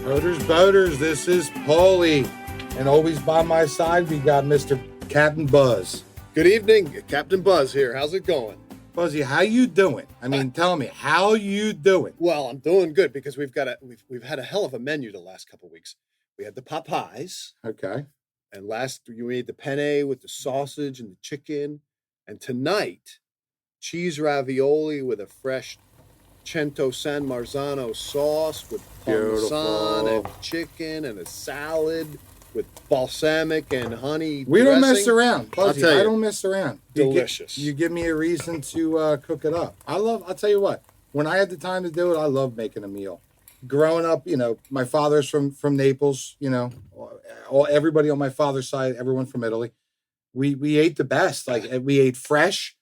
Boaters, this is Pauly. And always by my side, we got Mr. Captain Buzz. Good evening, Captain Buzz here. How's it going? Buzzy, how you doing? I mean, tell me, how you doing? Well, I'm doing good because we've had a hell of a menu the last couple of weeks. We had the pot pies, Okay. and last you made the penne with the sausage and the chicken, and tonight, cheese ravioli with a fresh Cento San Marzano sauce with parmesan and chicken and a salad with balsamic and honey. We don't mess dressing. around. Buzzy, I'll tell you, I don't mess around. delicious. You give me a reason to cook it up. I'll tell you what, when I had the time to do it, I love making a meal. Growing up, my father's from Naples, everybody on my father's side, everyone from Italy. We ate the best. Like, we ate fresh,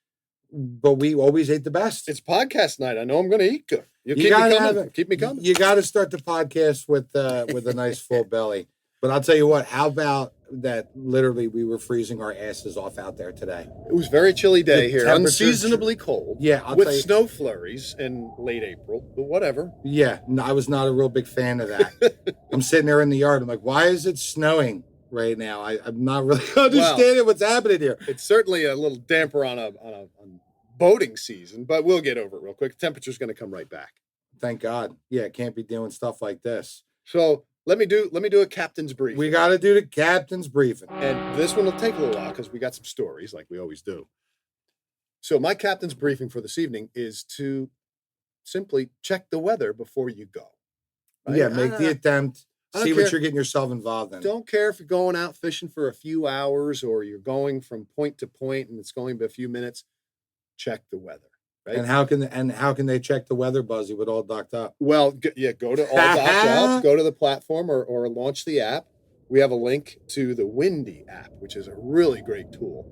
but we always ate the best. It's podcast night. I know I'm going to eat good. You keep gotta me coming. have it. Keep me coming. You got to start the podcast with a nice full belly. But I'll tell you what, how about that? Literally, we were freezing our asses off out there today. It was a very chilly day here, temperature- unseasonably cold. Yeah, I'll with tell you- snow flurries in late April, but whatever. Yeah, no, I was not a real big fan of that. I'm sitting there in the yard. I'm like, why is it snowing right now? I'm not really understanding what's happening here. It's certainly a little damper on boating season, but we'll get over it real quick. The temperature's going to come right back. Thank God. Yeah, can't be doing stuff like this. So let me do a captain's brief. We got to do the captain's briefing. And this one will take a little while because we got some stories like we always do. So my captain's briefing for this evening is to simply check the weather before you go. Right? Yeah, make the attempt. I don't See what care. you're getting yourself involved in. Don't care if you're going out fishing for a few hours or you're going from point to point and it's going to be a few minutes. Check the weather. Right? And how can they check the weather, Buzzy, with all docked up? Well, go to All Docked Up, go to the platform or launch the app. We have a link to the Windy app, which is a really great tool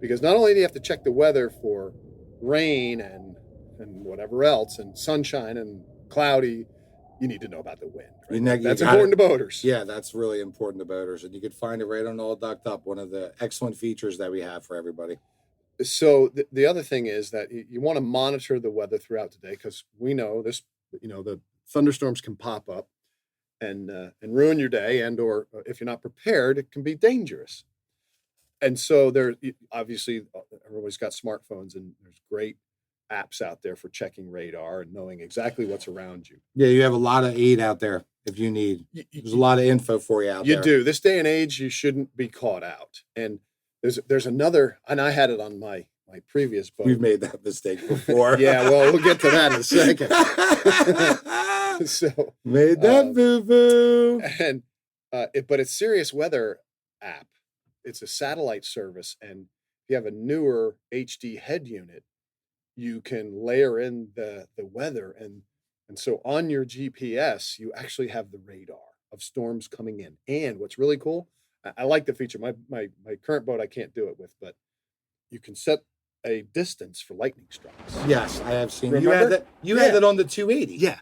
because not only do you have to check the weather for rain and whatever else and sunshine and cloudy, you need to know about the wind. Right? That's important to boaters. Yeah, that's really important to boaters. And you can find it right on All Docked Up, one of the excellent features that we have for everybody. So the other thing is that you want to monitor the weather throughout the day because we know this, the thunderstorms can pop up and ruin your day, and or if you're not prepared, it can be dangerous. And so there, obviously, everybody's got smartphones, and there's great apps out there for checking radar and knowing exactly what's around you. Yeah, you have a lot of aid out there if you need. There's a lot of info for you out there. You do. This day and age, you shouldn't be caught out. And there's another, and I had it on my previous boat. We've made that mistake before. Yeah, well, we'll get to that in a second. So made that boo-boo. And but it's Serious Weather app. It's a satellite service, and if you have a newer HD head unit, you can layer in the weather, and so on your GPS, you actually have the radar of storms coming in. And what's really cool, I like the feature. My current boat, I can't do it with, but you can set a distance for lightning strikes. Yes, I have seen. Remember? You had that on the 280. Yeah.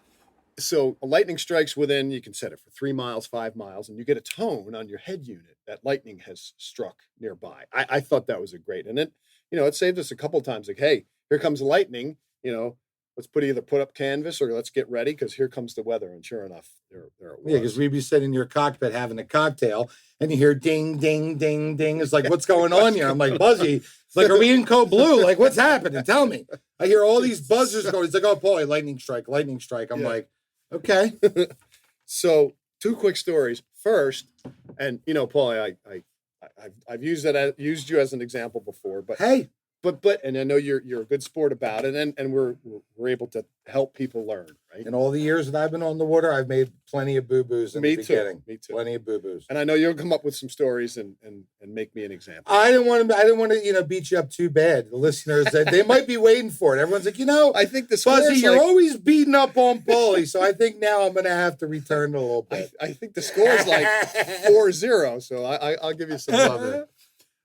So a lightning strikes within, you can set it for 3 miles, 5 miles, and you get a tone on your head unit that lightning has struck nearby. I thought that was a great, and it, it saved us a couple times. Like, hey, here comes lightning, let's either put up canvas or let's get ready because here comes the weather. And sure enough, there it was. Yeah, because we'd be sitting in your cockpit having a cocktail and you hear ding, ding, ding, ding. It's like, what's going on here? I'm like, Buzzy. It's like, are we in code blue? Like, what's happening? Tell me. I hear all these buzzers going. It's like, oh boy, lightning strike, lightning strike. I'm like, okay. So 2 quick stories. First, and Paulie, I've used you as an example before, but hey. But and I know you're a good sport about it, and we're able to help people learn, right? In all the years that I've been on the water, I've made plenty of boo-boos in the beginning. Me too. Plenty of boo-boos. And I know you'll come up with some stories and make me an example. I didn't want to beat you up too bad. The listeners, they might be waiting for it. Everyone's like, I think the Buzzy, you're always beating up on Pauly, so I think now I'm going to have to return a little bit. I think the score is like 4-0, so I'll give you some love there.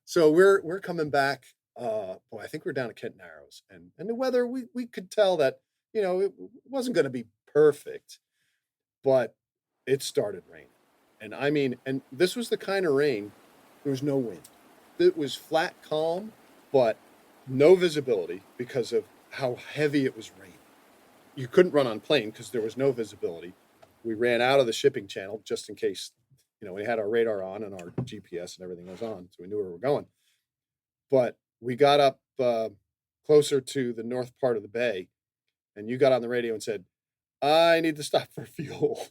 So we're coming back. I think we're down at Kent Narrows, and the weather, we could tell that, it wasn't going to be perfect, but it started raining. And this was the kind of rain, there was no wind. It was flat calm, but no visibility because of how heavy it was raining. You couldn't run on plane because there was no visibility. we ran out of the shipping channel just in case, we had our radar on and our GPS and everything was on, so we knew where we were going. But we got up closer to the north part of the bay, and you got on the radio and said, I need to stop for fuel.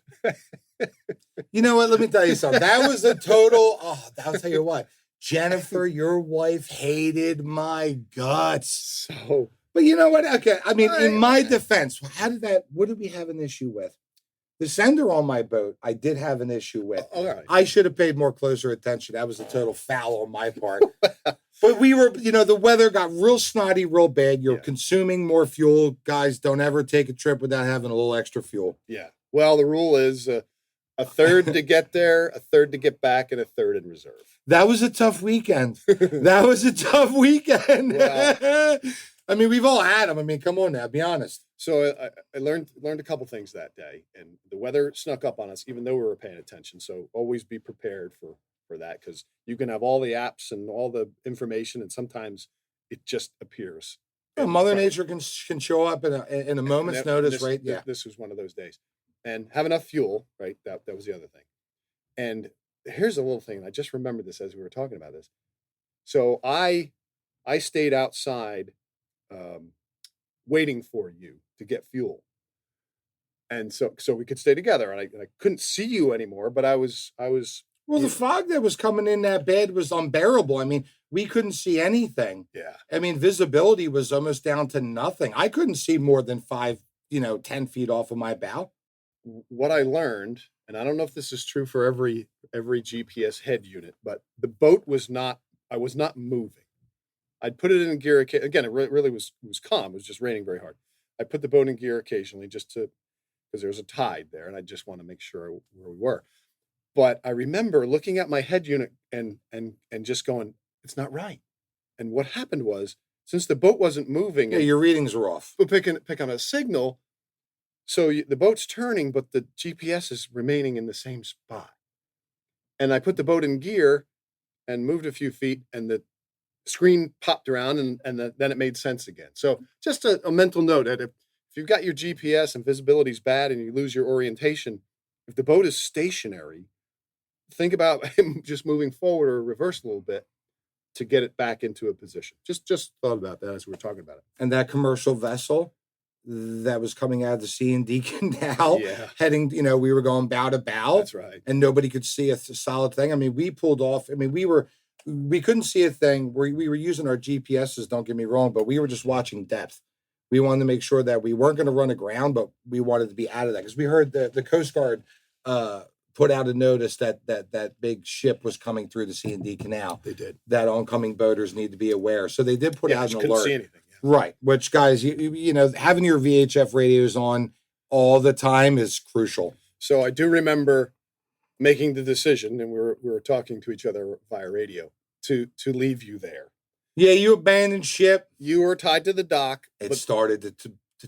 You know what? Let me tell you something. That was a total, I'll tell you what. Jennifer, your wife hated my guts. So, but you know what? Okay. I mean, in my defense, what did we have an issue with? The sender on my boat, I did have an issue with. All right. I should have paid more closer attention. That was a total foul on my part. But we were, the weather got real snotty, real bad. You're consuming more fuel. Guys, don't ever take a trip without having a little extra fuel. Yeah. Well, the rule is a third to get there, a third to get back, and a third in reserve. That was a tough weekend. That was a tough weekend. Well, I mean, we've all had them. I mean, come on now, be honest. So I learned a couple things that day, and the weather snuck up on us, even though we were paying attention. So always be prepared for that, because you can have all the apps and all the information, and sometimes it just appears. Yeah, Mother Nature can show up in a moment's notice, right? Yeah. This was one of those days, and have enough fuel, right? That was the other thing. And here's a little thing, and I just remembered this as we were talking about this. So I stayed outside, waiting for you to get fuel, and so we could stay together. And I couldn't see you anymore, but I was. Well, the fog that was coming in that bad was unbearable. I mean, we couldn't see anything. Yeah. I mean, visibility was almost down to nothing. I couldn't see more than 10 feet off of my bow. What I learned, and I don't know if this is true for every GPS head unit, but the boat I was not moving. I'd put it in gear again. It really was calm. It was just raining very hard. I put the boat in gear occasionally because there was a tide there, and I just want to make sure where we were. But I remember looking at my head unit and just going, it's not right. And what happened was, since the boat wasn't moving, your readings were off. We'll pick on a signal. So the boat's turning, but the GPS is remaining in the same spot. And I put the boat in gear and moved a few feet, and the screen popped around, and then it made sense again. So just a mental note that if you've got your GPS and visibility's bad and you lose your orientation, if the boat is stationary, think about just moving forward or reverse a little bit to get it back into a position. Just thought about that as we were talking about it. And that commercial vessel that was coming out of the C&D Canal, heading, we were going bow to bow. That's right. And nobody could see a solid thing. I mean, we pulled off. I mean, we couldn't see a thing. We were using our GPSs, don't get me wrong, but we were just watching depth. We wanted to make sure that we weren't going to run aground, but we wanted to be out of that, because we heard the Coast Guard put out a notice that big ship was coming through the C&D Canal. They did. That oncoming boaters need to be aware. So they did put out an alert. Couldn't see anything. Yeah. Right. Which, guys, you know, having your VHF radios on all the time is crucial. So I do remember making the decision, and we were talking to each other via radio, to leave you there. Yeah, you abandoned ship. You were tied to the dock. It started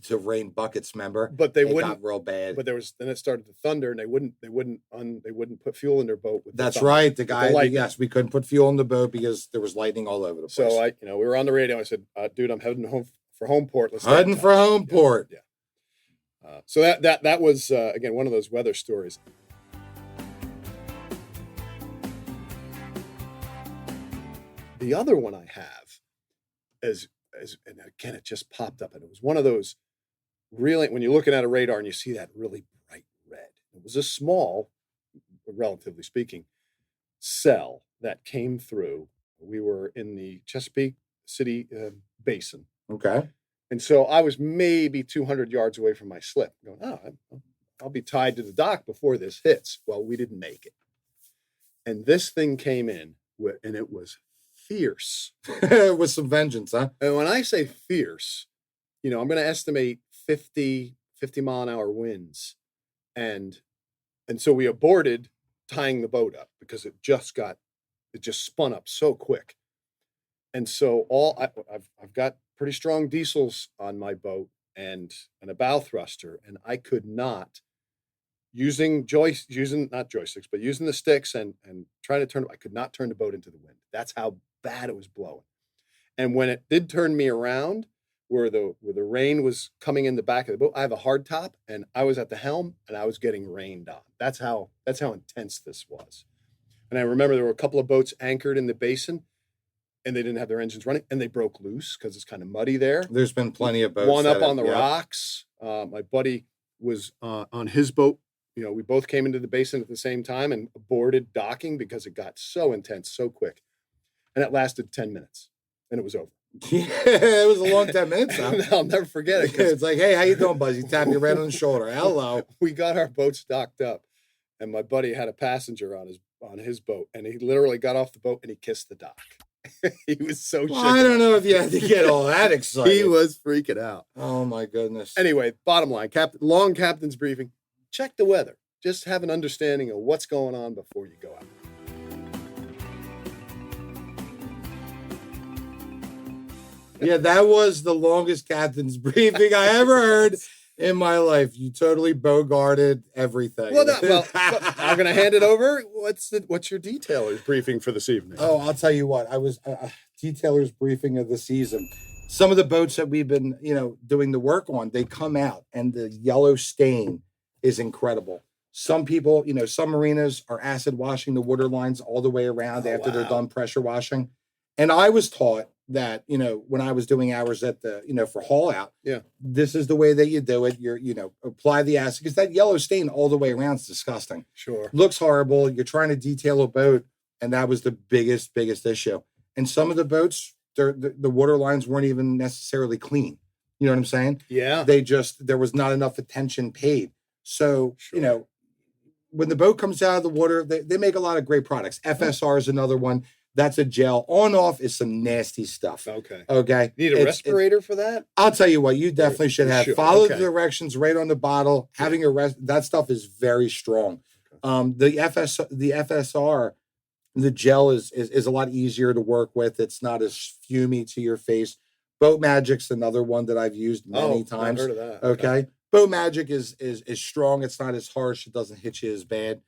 to rain buckets, remember? But it got real bad. But then it started to thunder, and they wouldn't put fuel in their boat. That's right. The guy, yes, we couldn't put fuel in the boat because there was lightning all over the place. So we were on the radio. I said, "Dude, I'm heading home for home port. Heading for home port." Yeah. So that was again one of those weather stories. The other one I have is and again, it just popped up, and it was one of those really, when you're looking at a radar and you see that really bright red. It was a small, relatively speaking, cell that came through. We were in the Chesapeake City basin. Okay. And so I was maybe 200 yards away from my slip, going, I'll be tied to the dock before this hits. Well, we didn't make it. And this thing came in, and it was fierce. With some vengeance, huh? And when I say fierce, I'm going to estimate 50 mile an hour winds. And so we aborted tying the boat up because it just spun up so quick. And so I've got pretty strong diesels on my boat and a bow thruster, and I could not, using not joysticks, but using the sticks and trying to turn, I could not turn the boat into the wind. That's how bad it was blowing. And when it did turn me around, where the rain was coming in the back of the boat. I have a hard top, and I was at the helm, and I was getting rained on. That's how intense this was. And I remember there were a couple of boats anchored in the basin, and they didn't have their engines running, and they broke loose because it's kind of muddy there. There's been plenty of boats. One up on the rocks. My buddy was on his boat. We both came into the basin at the same time and aborted docking because it got so intense so quick. And it lasted 10 minutes, and it was over. Yeah, it was a long 10 minutes. Huh? I'll never forget it. It's like, hey, how you doing, Buzz? You tap you right on the shoulder. Hello. We got our boats docked up, and my buddy had a passenger on his boat, and he literally got off the boat and he kissed the dock. He was so well, I don't know if you had to get all that excited. He was freaking out. Oh my goodness. Anyway, bottom line, long captain's briefing. Check the weather. Just have an understanding of what's going on before you go out. Yeah, that was the longest captain's briefing I ever heard in my life. You totally bogarted everything. Well, I'm going to hand it over. What's your detailer's briefing for this evening? Oh, I'll tell you what. I was detailer's briefing of the season. Some of the boats that we've been, doing the work on, they come out and the yellow stain is incredible. Some people, some marinas are acid washing the water lines all the way around after they're done pressure washing. And I was taught that, when I was doing hours at the, for haul out, this is the way that you do it. You're, apply the acid, because that yellow stain all the way around is disgusting. Sure. Looks horrible. You're trying to detail a boat. And that was the biggest issue. And some of the boats, the water lines weren't even necessarily clean. You know what I'm saying? Yeah. There was not enough attention paid. So, Sure. When the boat comes out of the water, they make a lot of great products. FSR is another one. That's a gel. On off is some nasty stuff. Okay. Need a respirator for that? I'll tell you what, you definitely should have. Sure. Follow the directions right on the bottle. Having that stuff is very strong. The FSR, the gel is a lot easier to work with. It's not as fumey to your face. Boat Magic's another one that I've used many times. I've heard of that. Okay. Boat Magic is strong. It's not as harsh. It doesn't hit you as bad.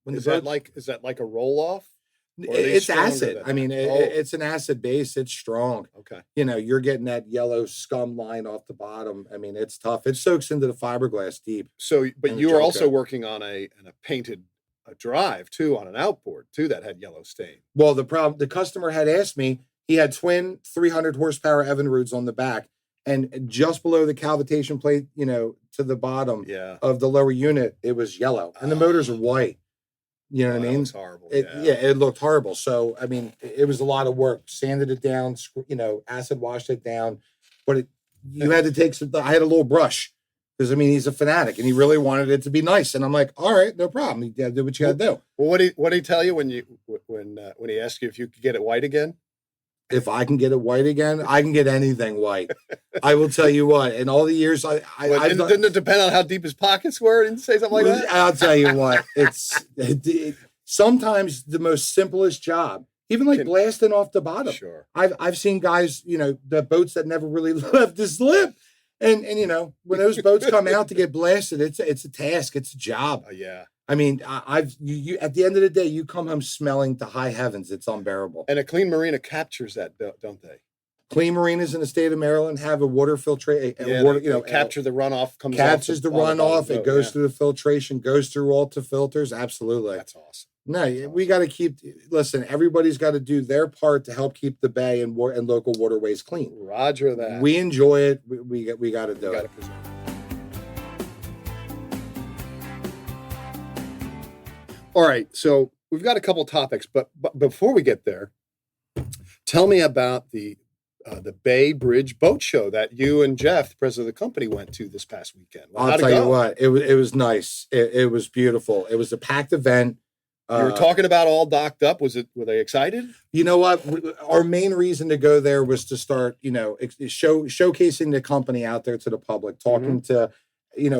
Is that like a roll off? It's acid. I mean, it's an acid base. It's strong. Okay. You're getting that yellow scum line off the bottom. I mean, it's tough. It soaks into the fiberglass deep. So, but you were also working on a painted drive too, on an outboard too, that had yellow stain. Well, the customer had asked me, he had twin 300 horsepower Evinrudes on the back, and just below the cavitation plate, to the bottom of the lower unit, it was yellow, and the motors are white. You know what I mean? It was horrible. It looked horrible. So, I mean, it was a lot of work. Sanded it down, acid washed it down. But you had to take I had a little brush because, I mean, he's a fanatic and he really wanted it to be nice. And I'm like, all right, no problem. You got to do what you got to do. Well, what did he tell you when he asked you if you could get it white again? If I can get it white again, I can get anything white. I will tell you what. In all the years, didn't it depend on how deep his pockets were? Didn't say something like that? I'll tell you what. Sometimes the most simplest job, even like blasting off the bottom. Sure. I've seen guys, the boats that never really left the slip, and when those boats come out to get blasted, it's a task. It's a job. Yeah. I mean, you at the end of the day, you come home smelling to high heavens. It's unbearable. And a clean marina captures that, don't they? Clean marinas in the state of Maryland have a water filtration. Capture the runoff. Catches the runoff. It goes through the filtration. Goes through all the filters. Absolutely. That's awesome. No, we got to listen, everybody's got to do their part to help keep the bay and local waterways clean. Roger that. We enjoy it. We got to do it. All right, so we've got a couple topics, but before we get there, tell me about the Bay Bridge Boat Show that you and Jeff, the president of the company, went to this past weekend. I'll tell you what, it was nice. It was beautiful. It was a packed event. You were talking about all docked up. Were they excited? You know what? Our main reason to go there was to start, showcasing the company out there to the public, talking to,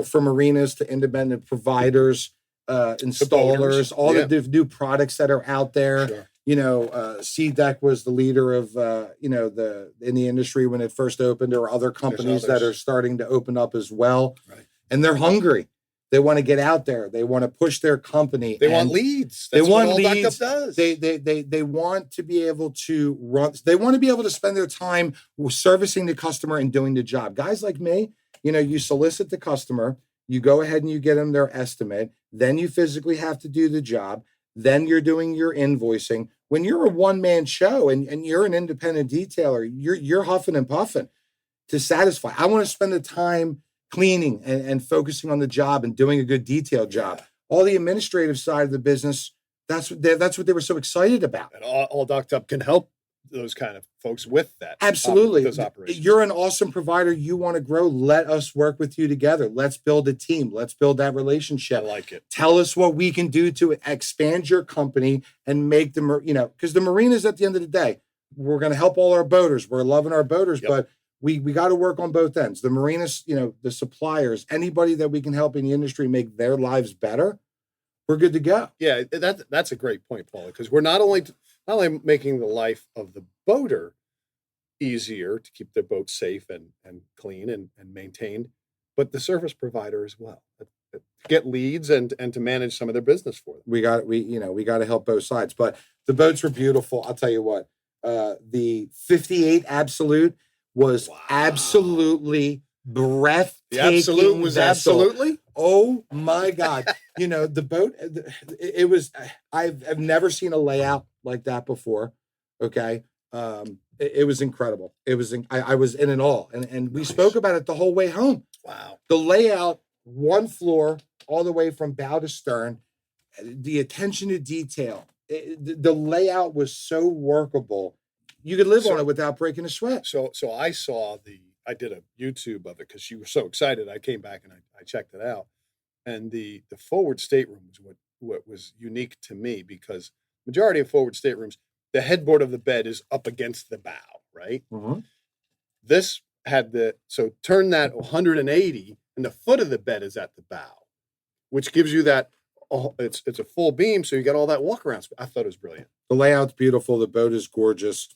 from marinas to independent providers, installers, all the new products that are out there. Sure. Sea Deck was the leader of, in the industry when it first opened. There are other companies that are starting to open up as well. Right. And they're hungry. They want to get out there. They want to push their company. They want leads. That's they want what all leads. Docked Up does. They want to be able to run. They want to be able to spend their time servicing the customer and doing the job. Guys like me, you solicit the customer, you go ahead and you get them their estimate. Then you physically have to do the job. Then you're doing your invoicing. When you're a one-man show and you're an independent detailer, you're huffing and puffing to satisfy. I want to spend the time cleaning and focusing on the job and doing a good detailed job. All the administrative side of the business, that's what they were so excited about. And all Docked Up can help those kind of folks with that. Absolutely. Those operations. You're an awesome provider. You want to grow. Let us work with you together. Let's build a team. Let's build that relationship. I like it. Tell us what we can do to expand your company and make them, because the marinas at the end of the day, we're going to help all our boaters. We're loving our boaters, but we got to work on both ends. The marinas, the suppliers, anybody that we can help in the industry make their lives better, we're good to go. Yeah, that's a great point, Paulie, because we're not only making the life of the boater easier to keep their boat safe and clean and maintained, but the service provider as well, to get leads and to manage some of their business for them. We got to help both sides. But the boats were beautiful. I'll tell you what, the 58 Absolute was absolutely breathtaking. The Absolute was vessel. absolutely. Oh my God. The boat, it was, I've never seen a layout like that before. Okay. It was incredible. I was in awe and we spoke about it the whole way home. Wow. The layout, one floor, all the way from bow to stern, the attention to detail, the layout was so workable. You could live on it without breaking a sweat. So I did a YouTube of it because you were so excited. I came back and I checked it out. And the forward stateroom was what was unique to me, because majority of forward staterooms, the headboard of the bed is up against the bow, right? Mm-hmm. This had turn that 180 and the foot of the bed is at the bow, which gives you that, it's a full beam. So you got all that walk around. I thought it was brilliant. The layout's beautiful. The boat is gorgeous.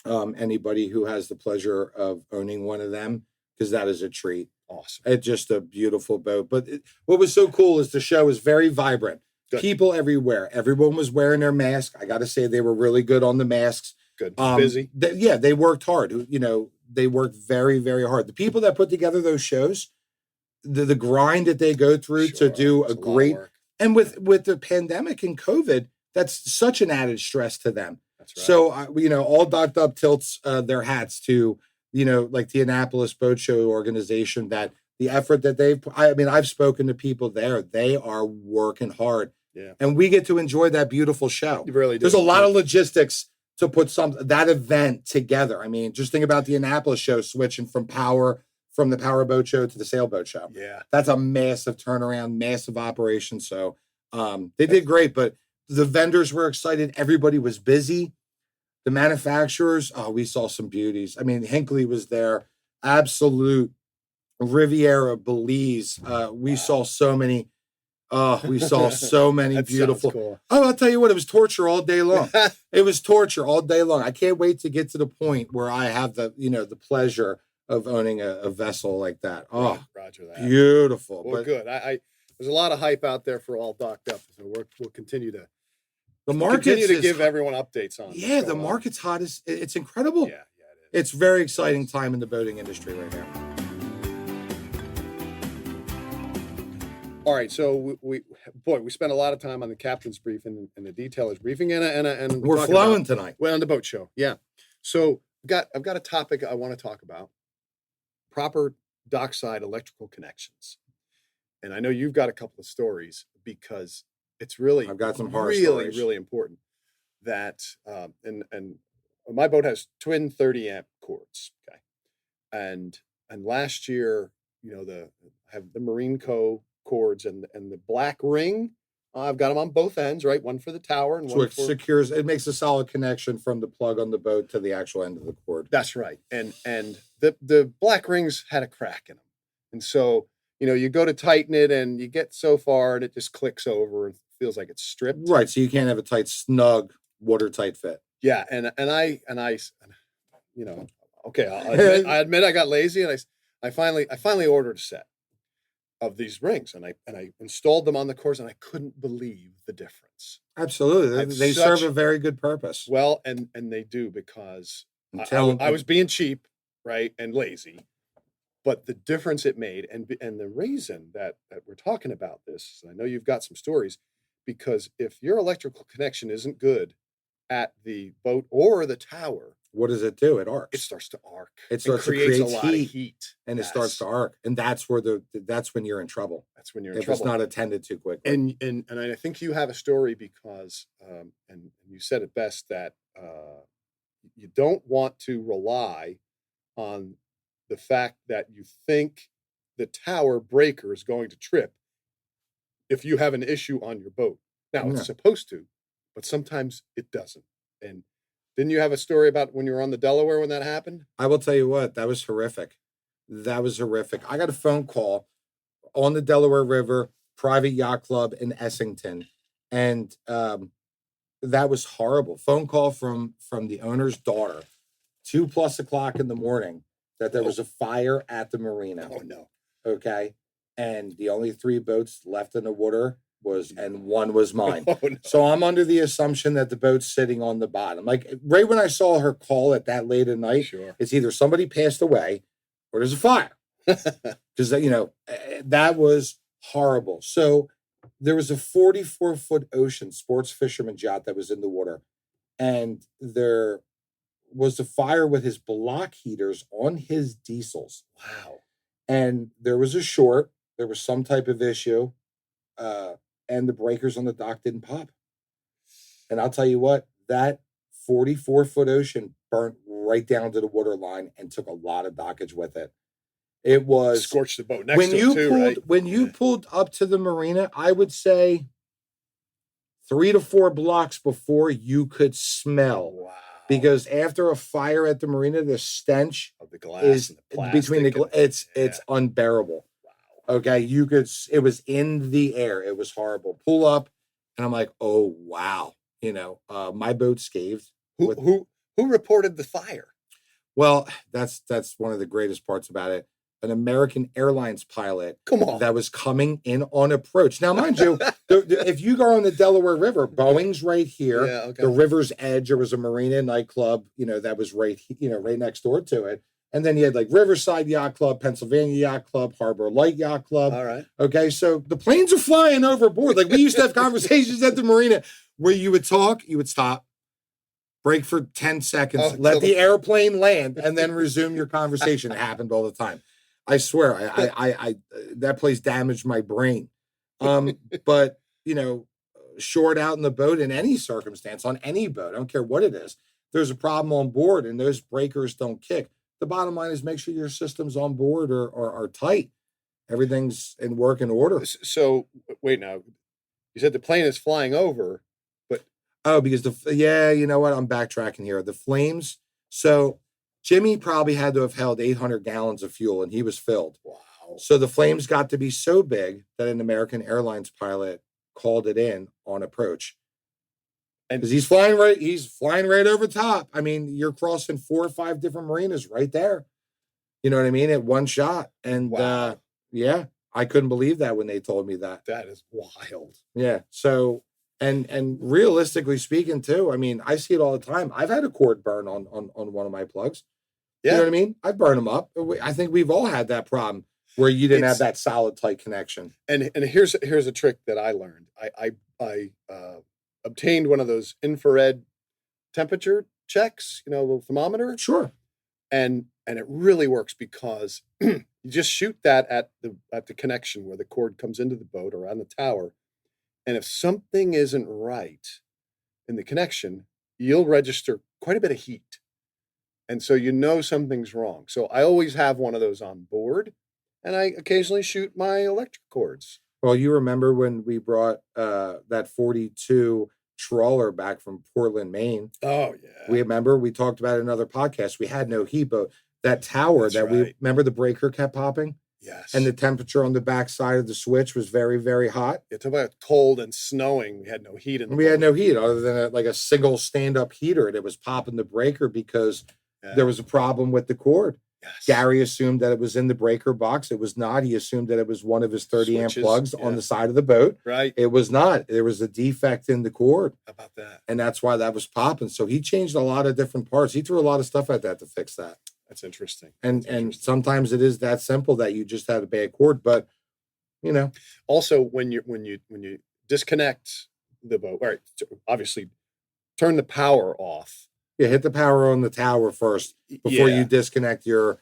Anybody who has the pleasure of owning one of them, because that is a treat. Awesome. It's just a beautiful boat. But what was so cool is the show was very vibrant. Good. People everywhere. Everyone was wearing their mask. I got to say they were really good on the masks. Good. Busy. They worked hard. They worked very, very hard. The people that put together those shows, the grind that they go through to do a great, and with the pandemic and COVID, that's such an added stress to them. That's right. So, all Docked Up tilts their hats to, like the Annapolis Boat Show organization, that the effort that I've spoken to people there, they are working hard. Yeah. And we get to enjoy that beautiful show. You really do. There's a lot of logistics to put that event together. I mean, just think about the Annapolis show switching from the power boat show to the sailboat show. Yeah. That's a massive turnaround, massive operation. So they did great, but the vendors were excited. Everybody was busy. The manufacturers, we saw some beauties. I mean, Hinckley was there. Absolute Riviera, Belize. We saw so many. We saw so many beautiful. Cool. Oh, I'll tell you what, it was torture all day long. It was torture all day long. I can't wait to get to the point where I have the pleasure of owning a vessel like that. Oh, Roger that. Beautiful. Well, good. There's a lot of hype out there for all Docked Up. So we'll continue to. The market continue to give everyone updates on. Yeah, the market's hot. It's incredible. Yeah, it is. It's very exciting time in the boating industry right now. All right, so we spent a lot of time on the captain's brief and the detailer's briefing, and we're flowing tonight. Well, on the boat show, yeah. So I've got a topic I want to talk about: proper dockside electrical connections. And I know you've got a couple of stories, because it's really, I've got some horror really, stories. really important that, and my boat has twin 30 amp cords. Okay. And last year, I have the Marine Co cords and the black ring. I've got them on both ends, right? One for the tower and so one it secures. It makes a solid connection from the plug on the boat to the actual end of the cord. That's right. And the black rings had a crack in them, and so you go to tighten it and you get so far and it just clicks over and feels like it's stripped. Right. So you can't have a tight, snug, watertight fit. Yeah. And I okay. I admit I got lazy and I finally ordered a set. of these rings, and I installed them on the cords, and I couldn't believe the difference. Absolutely. Had They serve such- a very good purpose. Well, and they do, because Until I was being cheap, right, and lazy, but the difference it made, and the reason that we're talking about this, and I know you've got some stories, because if your electrical connection isn't good at the boat or the tower, what does it do? It arcs. it starts to arc. It starts to creates create a lot heat, of heat, and it starts to arc, and that's where that's when you're in trouble. That's when you're in if trouble. it's not attended to quickly. And I think you have a story, because and you said it best, that you don't want to rely on the fact that you think the tower breaker is going to trip if you have an issue on your boat. Now, Yeah. it's supposed to, but sometimes it doesn't. And didn't you have a story about when you were on the Delaware when that happened? I will tell you what, that was horrific. That was horrific. I got a phone call on the Delaware River, private yacht club in Essington, and that was horrible. Phone call from the owner's daughter, 2+ o'clock in the morning, that there was a fire at the marina. Oh no. Okay, and the only 3 boats left in the water and one was mine. Oh, no. So I'm under the assumption that the boat's sitting on the bottom. Like right when I saw her call at that late at night, Sure. it's either somebody passed away or there's a fire. Because that was horrible. So there was a 44-foot ocean sports fisherman's yacht that was in the water, and there was a fire with his block heaters on his diesels. Wow. And there was a short. There was some type of issue, and the breakers on the dock didn't pop. And I'll tell you what, that 44-foot ocean burnt right down to the water line and took a lot of dockage with it. It was scorched the boat next to it too, right? When you pulled up to the marina, I would say 3 to 4 blocks before you could smell. Wow. Because after a fire at the marina, the stench of the glass is and the plastic between it's unbearable. Wow. Okay, it was in the air. It was horrible. Pull up, and I'm like, oh wow, my boat scathed. Who reported the fire? Well, that's one of the greatest parts about it. An American Airlines pilot that was coming in on approach. Now, mind you, if you go on the Delaware River, Boeing's right here. Yeah, okay. The river's edge, there was a marina nightclub, that was right next door to it. And then you had like Riverside Yacht Club, Pennsylvania Yacht Club, Harbor Light Yacht Club. All right. Okay, so the planes are flying overboard. Like we used to have conversations at the marina where you would talk, you would stop, break for 10 seconds, let the airplane land, and then resume your conversation. It happened all the time. I swear, I that place damaged my brain. But short out in the boat in any circumstance, on any boat, I don't care what it is, there's a problem on board and those breakers don't kick. The bottom line is make sure your systems on board are tight. Everything's in working order. So wait, now you said the plane is flying over, but because you know what? I'm backtracking here. The flames. So Jimmy probably had to have held 800 gallons of fuel, and he was filled. Wow. So the flames got to be so big that an American Airlines pilot called it in on approach. And because he's flying right over top. I mean, you're crossing 4 or 5 different marinas right there. You know what I mean? At one shot. And wow. I couldn't believe that when they told me that. That is wild. Yeah. So and realistically speaking too, I mean, I see it all the time. I've had a cord burn on one of my plugs. Yeah. You know what I mean? I burn them up. I think we've all had that problem where you didn't have that solid tight connection. And here's a trick that I learned. I obtained one of those infrared temperature checks, a little thermometer. Sure. And it really works because you just shoot that at the connection where the cord comes into the boat or on the tower. And if something isn't right in the connection, you'll register quite a bit of heat. And so something's wrong. So I always have one of those on board, and I occasionally shoot my electric cords. Well, you remember when we brought that 42 trawler back from Portland, Maine? Oh, yeah. We talked about it in another podcast. We had no heat, but that tower we remember the breaker kept popping? Yes. And the temperature on the back side of the switch was very, very hot. It's about cold and snowing. We had no heat in the We had no heat other than a single stand-up heater, and it was popping the breaker because there was a problem with the cord. Yes. Gary assumed that it was in the breaker box. It was not. He assumed that it was one of his 30 amp Switches, plugs yeah. on the side of the boat. Right. It was not. There was a defect in the cord. How about that? And that's why that was popping. So he changed a lot of different parts. He threw a lot of stuff at that to fix that. That's interesting. And sometimes it is that simple that you just had a bad cord, but Also, when you disconnect the boat, all right, obviously turn the power off. Yeah, hit the power on the tower first before Yeah. you disconnect your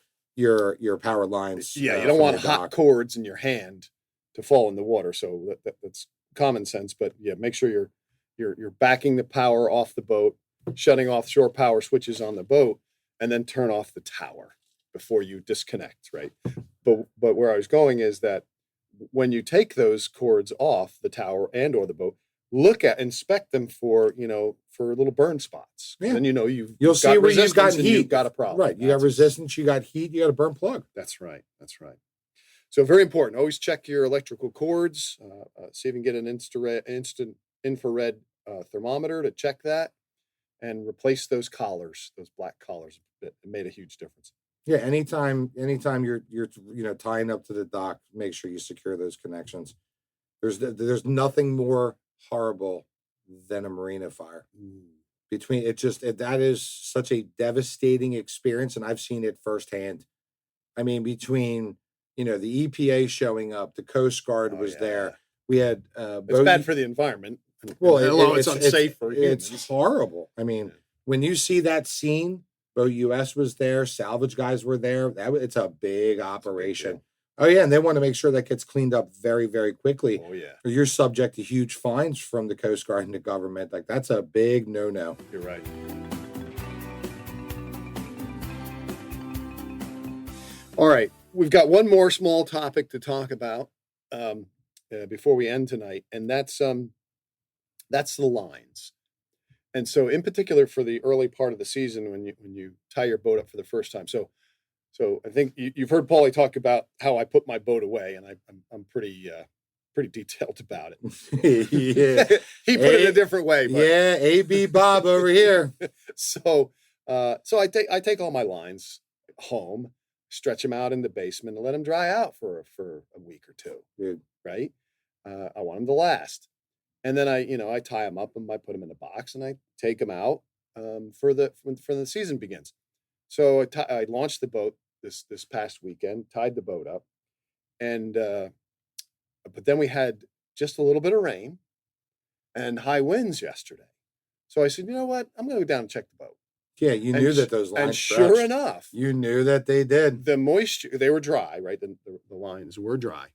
power lines. Yeah, you don't want hot cords in your hand to fall in the water. So that's common sense. But yeah, make sure you're backing the power off the boat, shutting off shore power switches on the boat, and then turn off the tower before you disconnect. Right. But where I was going is that when you take those cords off the tower and or the boat, inspect them for little burn spots. Yeah. Then you'll see where you've got heat. You've got a problem. Right. You got resistance, you got heat, you got a burn plug. That's right. So very important. Always check your electrical cords. See if you can get an instant infrared thermometer to check that, and replace those collars, those black collars. It made a huge difference. Yeah, anytime you're tying up to the dock, make sure you secure those connections. There's nothing more horrible than a marina fire. That is such a devastating experience, and I've seen it firsthand. I mean, between the EPA showing up, the Coast Guard was there. We had it's bad for the environment. Well, it's unsafe for humans. It's horrible. I mean, when you see that scene, Boat US was there, salvage guys were there. It's a big operation. Oh yeah, and they want to make sure that gets cleaned up very, very quickly. Oh yeah, or you're subject to huge fines from the Coast Guard and the government. Like that's a big no-no. You're right. All right, we've got one more small topic to talk about before we end tonight, and that's the lines. And so, in particular, for the early part of the season, when you tie your boat up for the first time. So I think you've heard Pauly talk about how I put my boat away, and I'm pretty detailed about it. Yeah, he put it in a different way. But. Yeah, AB Bob over here. So I take all my lines home, stretch them out in the basement, and let them dry out for a week or two. Dude. Right? I want them to last. And then I tie them up and I put them in a box and I take them out for the season begins. So I launched the boat this past weekend, tied the boat up, and but then we had just a little bit of rain and high winds yesterday. So I said, you know what? I'm going to go down and check the boat. Yeah, you knew that those lines. And sure enough, you knew that they did. The moisture, they were dry, right? The lines were dry,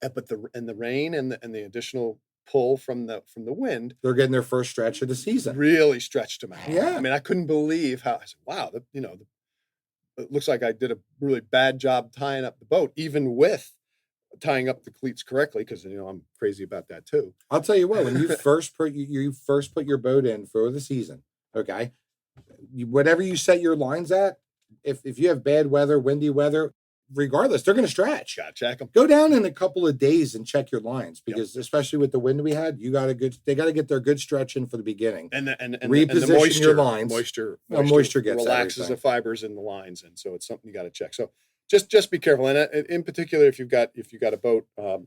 but the rain and the additional pull from the wind, they're getting their first stretch of the season. Really stretched them out. Yeah, I mean, I couldn't believe how. I said, "Wow, it looks like I did a really bad job tying up the boat, even with tying up the cleats correctly." Because I'm crazy about that too. I'll tell you what: when you first put your boat in for the season, okay, whatever you set your lines at, if you have bad weather, windy weather, regardless, they're going to stretch. Gotta check them. Go down in a couple of days and check your lines because especially with the wind we had, they got to get their good stretch in for the beginning. And reposition the moisture, your lines. Moisture gets relaxes everything. the fibers in the lines, and so it's something you got to check. So just be careful. And in particular, if you've got a boat, on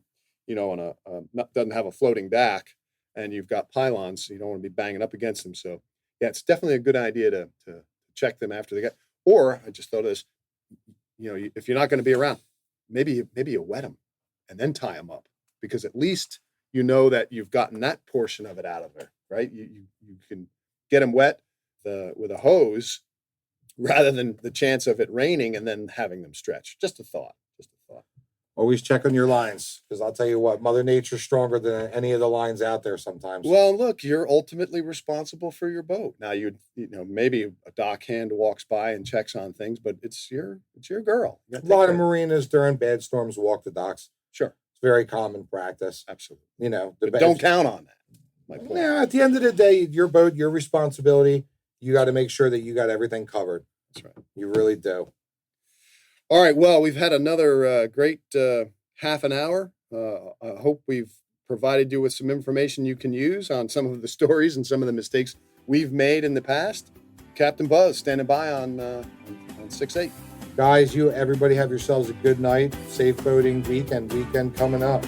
doesn't have a floating dock, and you've got pylons, you don't want to be banging up against them. So yeah, it's definitely a good idea to check them after they get. Or I just thought of this. If you're not going to be around, maybe you wet them and then tie them up, because at least you know that you've gotten that portion of it out of there, right? You can get them wet with a hose rather than the chance of it raining and then having them stretch. Just a thought. Always check on your lines, because I'll tell you what, Mother Nature's stronger than any of the lines out there sometimes. Well, look, you're ultimately responsible for your boat. Now, maybe a dock hand walks by and checks on things, but it's your girl. A lot of marinas during bad storms walk the docks. Sure. It's very common practice. Absolutely. Don't count on that. Yeah, at the end of the day, your boat, your responsibility. You got to make sure that you got everything covered. That's right. You really do. All right. Well, we've had another great half an hour. I hope we've provided you with some information you can use on some of the stories and some of the mistakes we've made in the past. Captain Buzz standing by on 6-8. Guys, everybody have yourselves a good night. Safe boating weekend coming up.